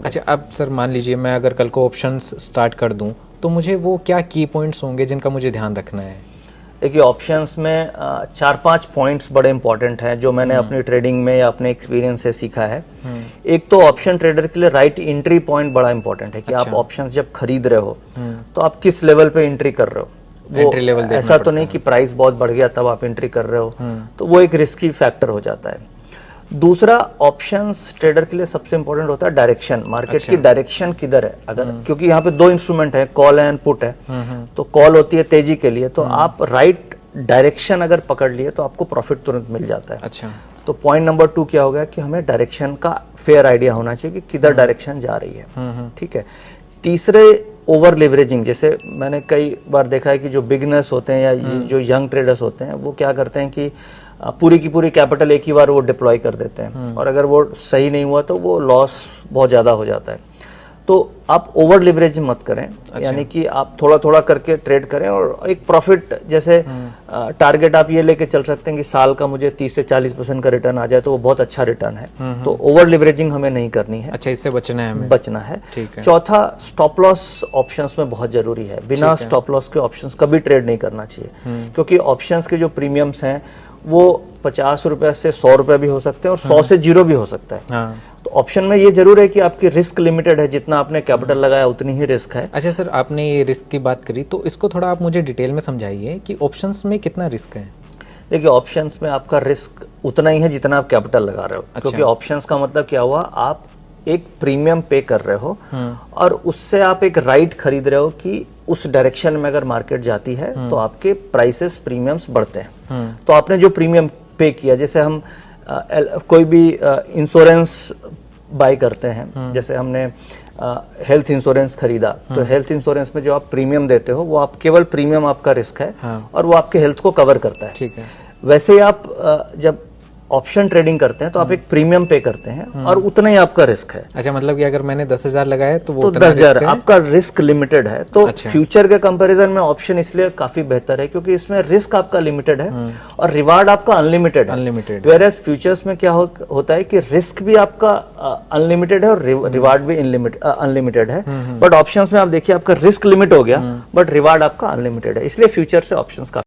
अच्छा, अब सर मान लीजिए मैं अगर कल को ऑप्शंस स्टार्ट कर दूं तो मुझे वो क्या की पॉइंट्स होंगे जिनका मुझे ध्यान रखना है? देखिए, ऑप्शंस में 4-5 पॉइंट्स बड़े इंपॉर्टेंट हैं जो मैंने अपनी ट्रेडिंग में या अपने एक्सपीरियंस से सीखा है। एक तो ऑप्शन ट्रेडर के लिए राइट एंट्री पॉइंट बड़ा इंपॉर्टेंट है कि आप ऑप्शंस जब खरीद रहे हो तो आप किस लेवल पे एंट्री कर रहे हो। वो लेवल ऐसा तो नहीं कि प्राइस बहुत बढ़ गया तब आप एंट्री कर रहे हो, तो वो एक रिस्की फैक्टर हो जाता है। दूसरा, ऑप्शंस ट्रेडर के लिए सबसे इंपॉर्टेंट होता है डायरेक्शन, मार्केट की डायरेक्शन किधर है। अगर क्योंकि यहाँ पे दो इंस्ट्रूमेंट है, कॉल एंड पुट है, तो कॉल होती है तेजी के लिए, तो आप राइट डायरेक्शन अगर पकड़ लिए तो आपको प्रॉफिट तुरंत मिल जाता है। अच्छा, तो पॉइंट नंबर 2 क्या हो गया कि हमें डायरेक्शन का फेयर आइडिया होना चाहिए कि किधर डायरेक्शन जा रही है। ठीक है। तीसरे, ओवर लिवरेजिंग। जैसे मैंने कई बार देखा है कि जो बिगनर्स होते हैं या जो यंग ट्रेडर्स होते हैं वो क्या करते हैं कि पूरी की पूरी कैपिटल एक ही बार वो डिप्लॉय कर देते हैं, और अगर वो सही नहीं हुआ तो वो लॉस बहुत ज़्यादा हो जाता है। तो आप ओवर लिवरेज मत करें। अच्छा। यानी कि आप थोड़ा थोड़ा करके ट्रेड करें और एक प्रॉफिट, जैसे टारगेट आप ये लेके चल सकते हैं कि साल का मुझे 30 से 40% का रिटर्न आ जाए, तो वो बहुत अच्छा रिटर्न है। तो ओवर लिवरेजिंग हमें नहीं करनी है। अच्छा, इससे बचना है हमें। बचना है। ठीक है। चौथा, स्टॉप लॉस ऑप्शंस में बहुत जरूरी है। बिना स्टॉप लॉस के ऑप्शंस कभी ट्रेड नहीं करना चाहिए, क्योंकि ऑप्शंस के जो प्रीमियम्स हैं वो 50 रुपए से 100 रुपए भी हो सकते हैं और 100 से 0 भी हो सकता है। हाँ। तो ऑप्शन में ये जरूर है कि आपकी रिस्क लिमिटेड है, जितना आपने कैपिटल लगाया उतनी ही रिस्क है। अच्छा सर, आपने ये रिस्क की बात करी तो इसको थोड़ा आप मुझे डिटेल में समझाइए कि ऑप्शंस में कितना रिस्क है? देखिए, ऑप्शंस में आपका रिस्क उतना ही है जितना आप कैपिटल लगा रहे हो। अच्छा। क्योंकि ऑप्शंस का मतलब क्या हुआ, आप एक प्रीमियम पे कर रहे हो और उससे आप एक राइट खरीद रहे हो कि उस डायरेक्शन में अगर मार्केट जाती है तो आपके प्राइसेस, प्रीमियम्स बढ़ते हैं। तो आपने जो प्रीमियम पे किया, जैसे हम कोई भी इंश्योरेंस बाय करते हैं, जैसे हमने हेल्थ इंश्योरेंस खरीदा, तो हेल्थ इंश्योरेंस में जो आप प्रीमियम देते हो वो आप केवल प्रीमियम आपका रिस्क है। हाँ। और वो आपके हेल्थ को कवर करता है। ठीक है। वैसे ही आप जब ऑप्शन ट्रेडिंग करते हैं तो आप एक प्रीमियम पे करते हैं और उतना ही आपका रिस्क है। अच्छा, मतलब कि अगर मैंने 10,000 लगाए तो वो 10,000 आपका रिस्क लिमिटेड है। तो अच्छा। फ्यूचर के कंपैरिजन में ऑप्शन इसलिए काफी बेहतर है क्योंकि इसमें रिस्क आपका लिमिटेड है और रिवार्ड आपका अनलिमिटेड है। वेयरएज फ्यूचर्स में क्या होता है कि रिस्क भी आपका अनलिमिटेड है और रिवार्ड भी अनलिमिटेड है। बट ऑप्शंस में आप देखिए आपका रिस्क लिमिट हो गया बट रिवार्ड आपका अनलिमिटेड है, इसलिए फ्यूचर से ऑप्शंस का